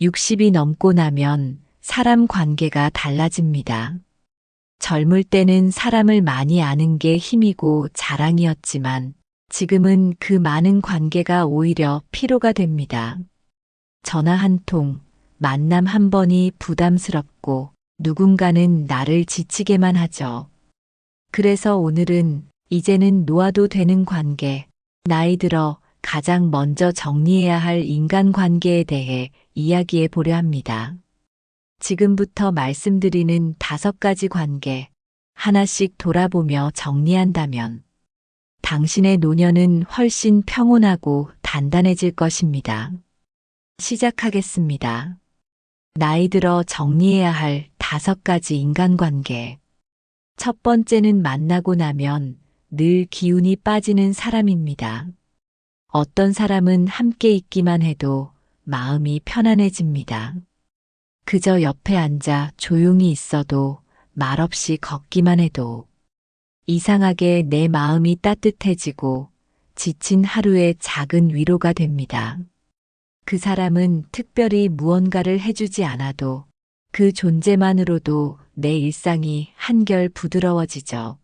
60이 넘고 나면 사람 관계가 달라집니다. 젊을 때는 사람을 많이 아는 게 힘이고 자랑이었지만 지금은 그 많은 관계가 오히려 피로가 됩니다. 전화 한 통, 만남 한 번이 부담스럽고 누군가는 나를 지치게만 하죠. 그래서 오늘은 이제는 놓아도 되는 관계, 나이 들어 가장 먼저 정리해야 할 인간관계에 대해 이야기해 보려 합니다. 지금부터 말씀드리는 5가지 관계, 하나씩 돌아보며 정리한다면 당신의 노년은 훨씬 평온하고 단단해질 것입니다. 시작하겠습니다. 나이 들어 정리해야 할 5가지 인간관계. 첫 번째는 만나고 나면 늘 기운이 빠지는 사람입니다. 어떤 사람은 함께 있기만 해도 마음이 편안해집니다. 그저 옆에 앉아 조용히 있어도 말없이 걷기만 해도 이상하게 내 마음이 따뜻해지고 지친 하루의 작은 위로가 됩니다. 그 사람은 특별히 무언가를 해주지 않아도 그 존재만으로도 내 일상이 한결 부드러워지죠.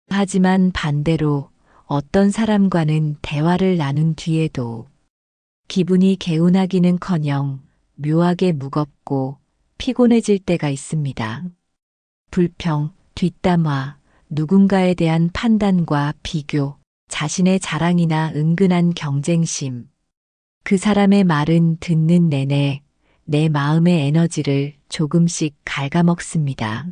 하지만 반대로 어떤 사람과는 대화를 나눈 뒤에도 기분이 개운하기는커녕 묘하게 무겁고 피곤해질 때가 있습니다. 불평, 뒷담화, 누군가에 대한 판단과 비교, 자신의 자랑이나 은근한 경쟁심. 그 사람의 말은 듣는 내내 내 마음의 에너지를 조금씩 갉아먹습니다.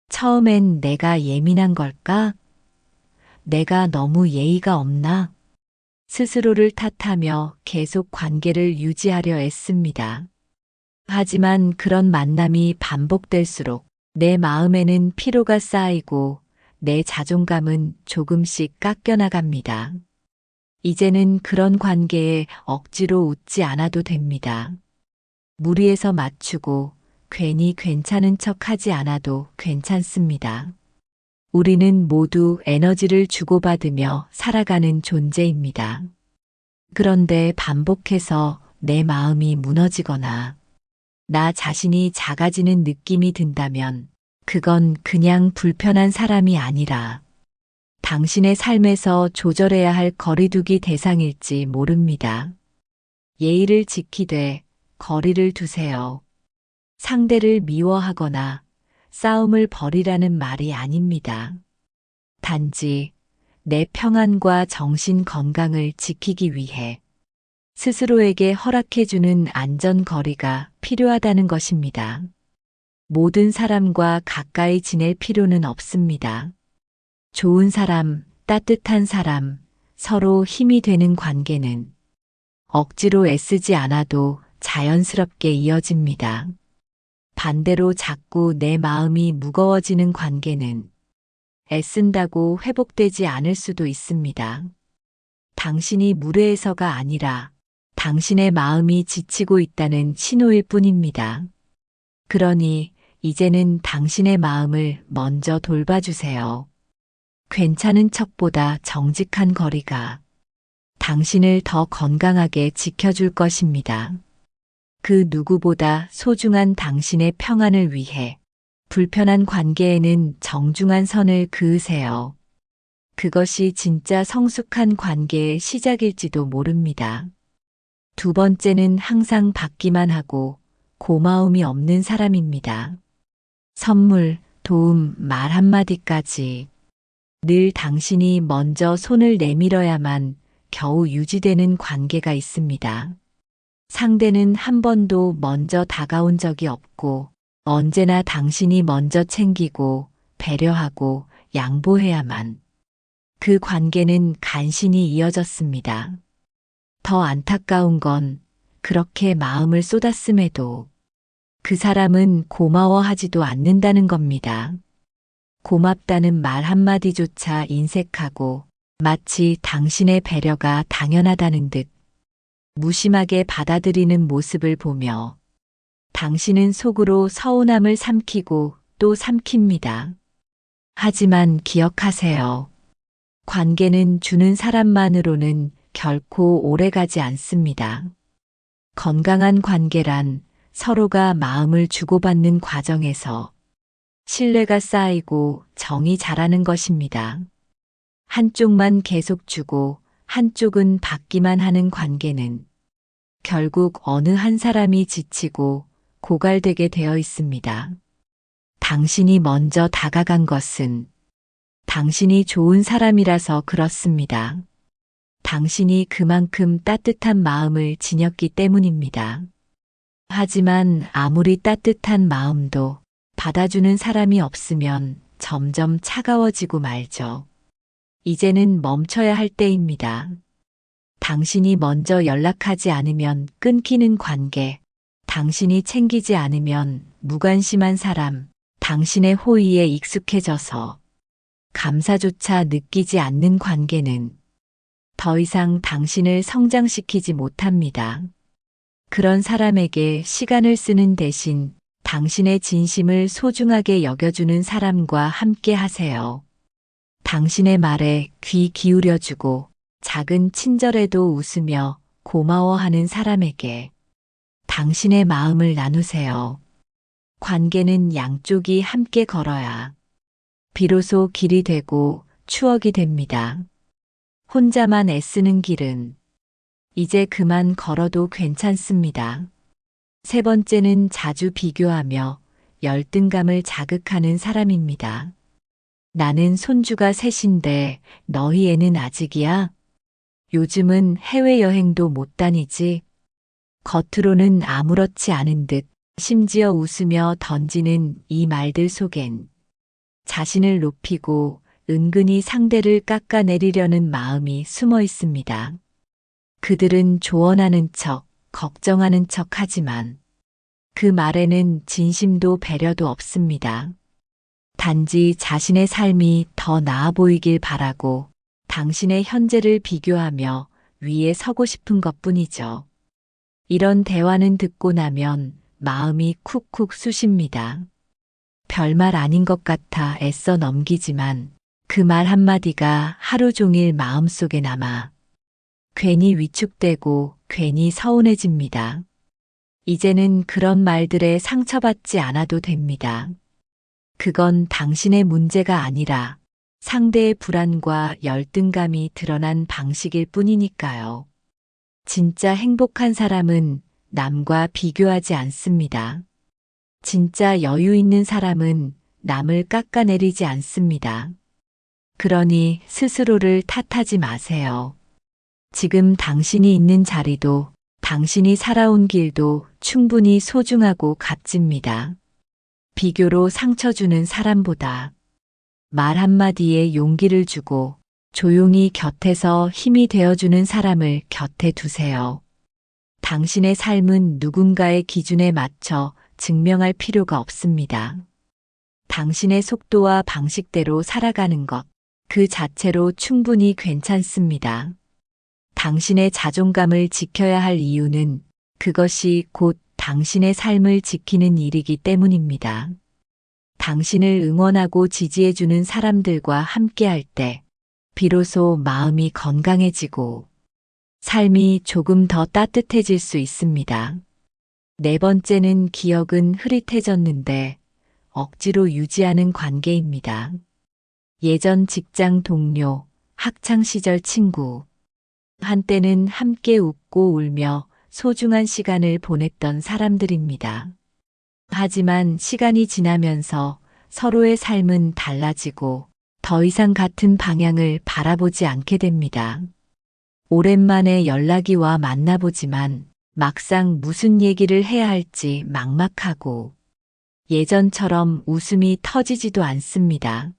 처음엔 내가 예민한 걸까? 내가 너무 예의가 없나? 스스로를 탓하며 계속 관계를 유지하려 애씁니다. 하지만 그런 만남이 반복될수록 내 마음에는 피로가 쌓이고 내 자존감은 조금씩 깎여나갑니다. 이제는 그런 관계에 억지로 웃지 않아도 됩니다. 무리해서 맞추고 괜히 괜찮은 척 하지 않아도 괜찮습니다. 우리는 모두 에너지를 주고받으며 살아가는 존재입니다. 그런데 반복해서 내 마음이 무너지거나 나 자신이 작아지는 느낌이 든다면 그건 그냥 불편한 사람이 아니라 당신의 삶에서 조절해야 할 거리두기 대상일지 모릅니다. 예의를 지키되 거리를 두세요. 상대를 미워하거나 싸움을 벌이라는 말이 아닙니다. 단지 내 평안과 정신 건강을 지키기 위해 스스로에게 허락해주는 안전거리가 필요하다는 것입니다. 모든 사람과 가까이 지낼 필요는 없습니다. 좋은 사람, 따뜻한 사람, 서로 힘이 되는 관계는 억지로 애쓰지 않아도 자연스럽게 이어집니다. 반대로 자꾸 내 마음이 무거워지는 관계는 애쓴다고 회복되지 않을 수도 있습니다. 당신이 무례해서가 아니라 당신의 마음이 지치고 있다는 신호일 뿐입니다. 그러니 이제는 당신의 마음을 먼저 돌봐주세요. 괜찮은 척보다 정직한 거리가 당신을 더 건강하게 지켜줄 것입니다. 그 누구보다 소중한 당신의 평안을 위해 불편한 관계에는 정중한 선을 그으세요. 그것이 진짜 성숙한 관계의 시작일지도 모릅니다. 두 번째는 항상 받기만 하고 고마움이 없는 사람입니다. 선물, 도움, 말 한마디까지 늘 당신이 먼저 손을 내밀어야만 겨우 유지되는 관계가 있습니다. 상대는 한 번도 먼저 다가온 적이 없고 언제나 당신이 먼저 챙기고 배려하고 양보해야만 그 관계는 간신히 이어졌습니다. 더 안타까운 건 그렇게 마음을 쏟았음에도 그 사람은 고마워하지도 않는다는 겁니다. 고맙다는 말 한마디조차 인색하고 마치 당신의 배려가 당연하다는 듯 무심하게 받아들이는 모습을 보며 당신은 속으로 서운함을 삼키고 또 삼킵니다. 하지만 기억하세요. 관계는 주는 사람만으로는 결코 오래가지 않습니다. 건강한 관계란 서로가 마음을 주고받는 과정에서 신뢰가 쌓이고 정이 자라는 것입니다. 한쪽만 계속 주고 한쪽은 받기만 하는 관계는 결국 어느 한 사람이 지치고 고갈되게 되어 있습니다. 당신이 먼저 다가간 것은 당신이 좋은 사람이라서 그렇습니다. 당신이 그만큼 따뜻한 마음을 지녔기 때문입니다. 하지만 아무리 따뜻한 마음도 받아주는 사람이 없으면 점점 차가워지고 말죠. 이제는 멈춰야 할 때입니다. 당신이 먼저 연락하지 않으면 끊기는 관계, 당신이 챙기지 않으면 무관심한 사람, 당신의 호의에 익숙해져서 감사조차 느끼지 않는 관계는 더 이상 당신을 성장시키지 못합니다. 그런 사람에게 시간을 쓰는 대신 당신의 진심을 소중하게 여겨주는 사람과 함께 하세요. 당신의 말에 귀 기울여주고 작은 친절에도 웃으며 고마워하는 사람에게 당신의 마음을 나누세요. 관계는 양쪽이 함께 걸어야 비로소 길이 되고 추억이 됩니다. 혼자만 애쓰는 길은 이제 그만 걸어도 괜찮습니다. 세 번째는 자주 비교하며 열등감을 자극하는 사람입니다. 나는 손주가 셋인데 너희 애는 아직이야? 요즘은 해외여행도 못 다니지? 겉으로는 아무렇지 않은 듯 심지어 웃으며 던지는 이 말들 속엔 자신을 높이고 은근히 상대를 깎아내리려는 마음이 숨어 있습니다. 그들은 조언하는 척, 걱정하는 척 하지만 그 말에는 진심도 배려도 없습니다. 단지 자신의 삶이 더 나아 보이길 바라고 당신의 현재를 비교하며 위에 서고 싶은 것뿐이죠. 이런 대화는 듣고 나면 마음이 쿡쿡 쑤십니다. 별말 아닌 것 같아 애써 넘기지만 그 말 한마디가 하루 종일 마음속에 남아 괜히 위축되고 괜히 서운해집니다. 이제는 그런 말들에 상처받지 않아도 됩니다. 그건 당신의 문제가 아니라 상대의 불안과 열등감이 드러난 방식일 뿐이니까요. 진짜 행복한 사람은 남과 비교하지 않습니다. 진짜 여유 있는 사람은 남을 깎아내리지 않습니다. 그러니 스스로를 탓하지 마세요. 지금 당신이 있는 자리도 당신이 살아온 길도 충분히 소중하고 값집니다. 비교로 상처 주는 사람보다 말 한마디에 용기를 주고 조용히 곁에서 힘이 되어주는 사람을 곁에 두세요. 당신의 삶은 누군가의 기준에 맞춰 증명할 필요가 없습니다. 당신의 속도와 방식대로 살아가는 것, 그 자체로 충분히 괜찮습니다. 당신의 자존감을 지켜야 할 이유는 그것이 곧 당신의 삶을 지키는 일이기 때문입니다. 당신을 응원하고 지지해주는 사람들과 함께할 때 비로소 마음이 건강해지고 삶이 조금 더 따뜻해질 수 있습니다. 네 번째는 기억은 흐릿해졌는데 억지로 유지하는 관계입니다. 예전 직장 동료, 학창시절 친구, 한때는 함께 웃고 울며 소중한 시간을 보냈던 사람들입니다. 하지만 시간이 지나면서 서로의 삶은 달라지고 더 이상 같은 방향을 바라보지 않게 됩니다. 오랜만에 연락이 와 만나보지만 막상 무슨 얘기를 해야 할지 막막하고 예전처럼 웃음이 터지지도 않습니다.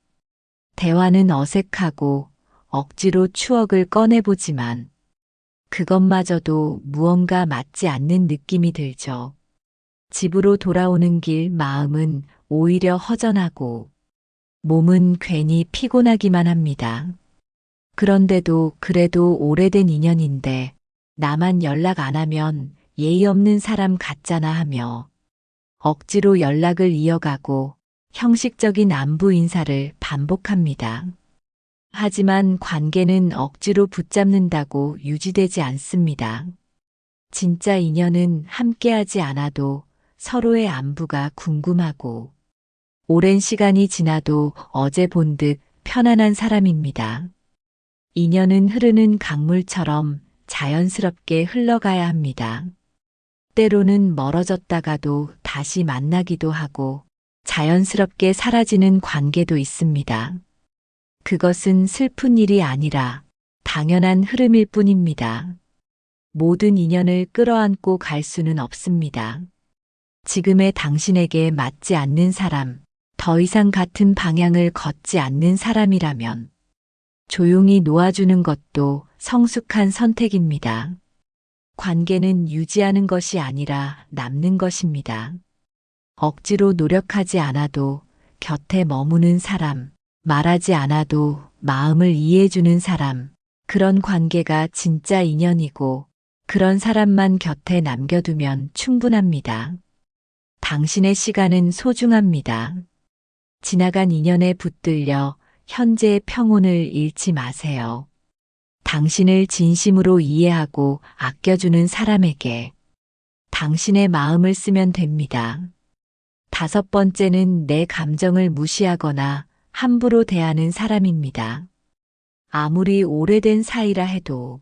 대화는 어색하고 억지로 추억을 꺼내보지만 그것마저도 무언가 맞지 않는 느낌이 들죠. 집으로 돌아오는 길 마음은 오히려 허전하고 몸은 괜히 피곤하기만 합니다. 그런데도 그래도 오래된 인연인데 나만 연락 안 하면 예의 없는 사람 같잖아 하며 억지로 연락을 이어가고 형식적인 안부 인사를 반복합니다. 하지만 관계는 억지로 붙잡는다고 유지되지 않습니다. 진짜 인연은 함께하지 않아도 서로의 안부가 궁금하고 오랜 시간이 지나도 어제 본 듯 편안한 사람입니다. 인연은 흐르는 강물처럼 자연스럽게 흘러가야 합니다. 때로는 멀어졌다가도 다시 만나기도 하고 자연스럽게 사라지는 관계도 있습니다. 그것은 슬픈 일이 아니라 당연한 흐름일 뿐입니다. 모든 인연을 끌어안고 갈 수는 없습니다. 지금의 당신에게 맞지 않는 사람, 더 이상 같은 방향을 걷지 않는 사람이라면 조용히 놓아주는 것도 성숙한 선택입니다. 관계는 유지하는 것이 아니라 남는 것입니다. 억지로 노력하지 않아도 곁에 머무는 사람, 말하지 않아도 마음을 이해해주는 사람, 그런 관계가 진짜 인연이고 그런 사람만 곁에 남겨두면 충분합니다. 당신의 시간은 소중합니다. 지나간 인연에 붙들려 현재의 평온을 잃지 마세요. 당신을 진심으로 이해하고 아껴주는 사람에게 당신의 마음을 쓰면 됩니다. 5번째는 내 감정을 무시하거나 함부로 대하는 사람입니다. 아무리 오래된 사이라 해도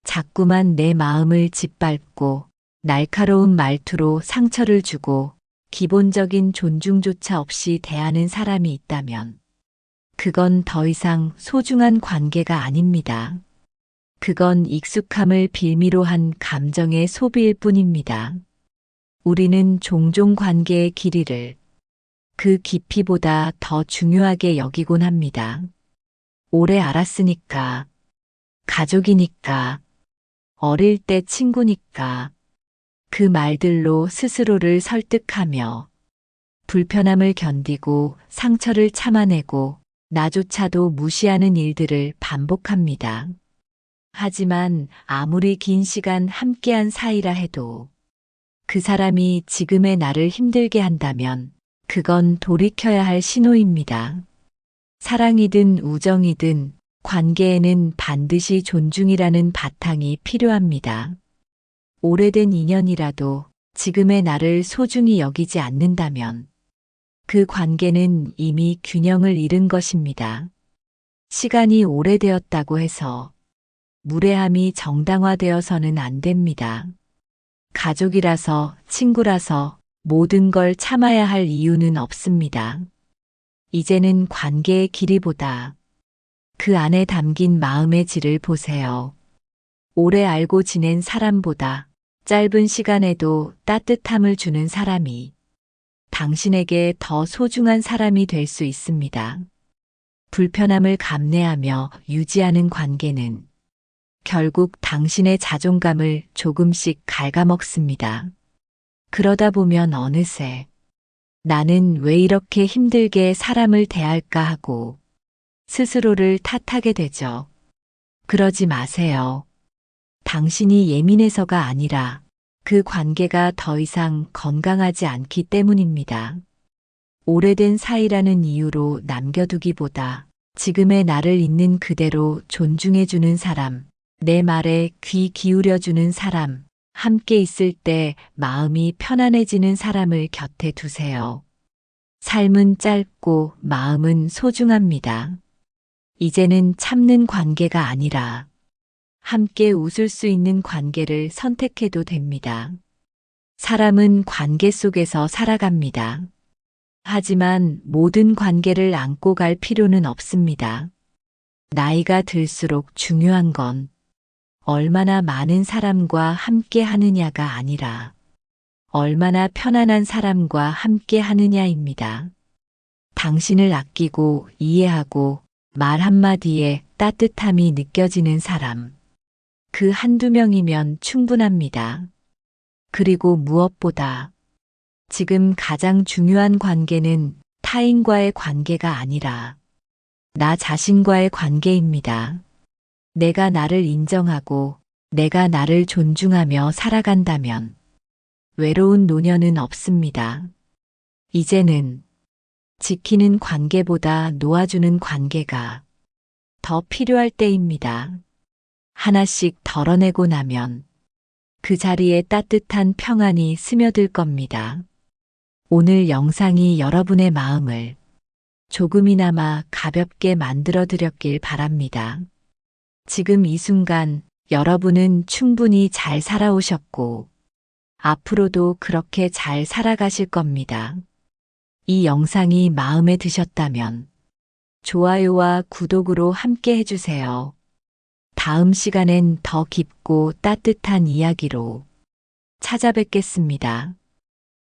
자꾸만 내 마음을 짓밟고 날카로운 말투로 상처를 주고 기본적인 존중조차 없이 대하는 사람이 있다면 그건 더 이상 소중한 관계가 아닙니다. 그건 익숙함을 빌미로 한 감정의 소비일 뿐입니다. 우리는 종종 관계의 길이를 그 깊이보다 더 중요하게 여기곤 합니다. 오래 알았으니까, 가족이니까, 어릴 때 친구니까, 그 말들로 스스로를 설득하며 불편함을 견디고 상처를 참아내고 나조차도 무시하는 일들을 반복합니다. 하지만 아무리 긴 시간 함께한 사이라 해도 그 사람이 지금의 나를 힘들게 한다면 그건 돌이켜야 할 신호입니다. 사랑이든 우정이든 관계에는 반드시 존중이라는 바탕이 필요합니다. 오래된 인연이라도 지금의 나를 소중히 여기지 않는다면 그 관계는 이미 균형을 잃은 것입니다. 시간이 오래되었다고 해서 무례함이 정당화되어서는 안 됩니다. 가족이라서, 친구라서 모든 걸 참아야 할 이유는 없습니다. 이제는 관계의 길이보다 그 안에 담긴 마음의 질을 보세요. 오래 알고 지낸 사람보다 짧은 시간에도 따뜻함을 주는 사람이 당신에게 더 소중한 사람이 될 수 있습니다. 불편함을 감내하며 유지하는 관계는 결국 당신의 자존감을 조금씩 갉아먹습니다. 그러다 보면 어느새 나는 왜 이렇게 힘들게 사람을 대할까 하고 스스로를 탓하게 되죠. 그러지 마세요. 당신이 예민해서가 아니라 그 관계가 더 이상 건강하지 않기 때문입니다. 오래된 사이라는 이유로 남겨두기보다 지금의 나를 있는 그대로 존중해주는 사람, 내 말에 귀 기울여주는 사람, 함께 있을 때 마음이 편안해지는 사람을 곁에 두세요. 삶은 짧고 마음은 소중합니다. 이제는 참는 관계가 아니라 함께 웃을 수 있는 관계를 선택해도 됩니다. 사람은 관계 속에서 살아갑니다. 하지만 모든 관계를 안고 갈 필요는 없습니다. 나이가 들수록 중요한 건 얼마나 많은 사람과 함께 하느냐가 아니라 얼마나 편안한 사람과 함께 하느냐입니다. 당신을 아끼고 이해하고 말 한마디에 따뜻함이 느껴지는 사람. 그 한두 명이면 충분합니다. 그리고 무엇보다 지금 가장 중요한 관계는 타인과의 관계가 아니라 나 자신과의 관계입니다. 내가 나를 인정하고 내가 나를 존중하며 살아간다면 외로운 노년은 없습니다. 이제는 지키는 관계보다 놓아주는 관계가 더 필요할 때입니다. 하나씩 덜어내고 나면 그 자리에 따뜻한 평안이 스며들 겁니다. 오늘 영상이 여러분의 마음을 조금이나마 가볍게 만들어 드렸길 바랍니다. 지금 이 순간 여러분은 충분히 잘 살아오셨고 앞으로도 그렇게 잘 살아가실 겁니다. 이 영상이 마음에 드셨다면 좋아요와 구독으로 함께 해주세요. 다음 시간엔 더 깊고 따뜻한 이야기로 찾아뵙겠습니다.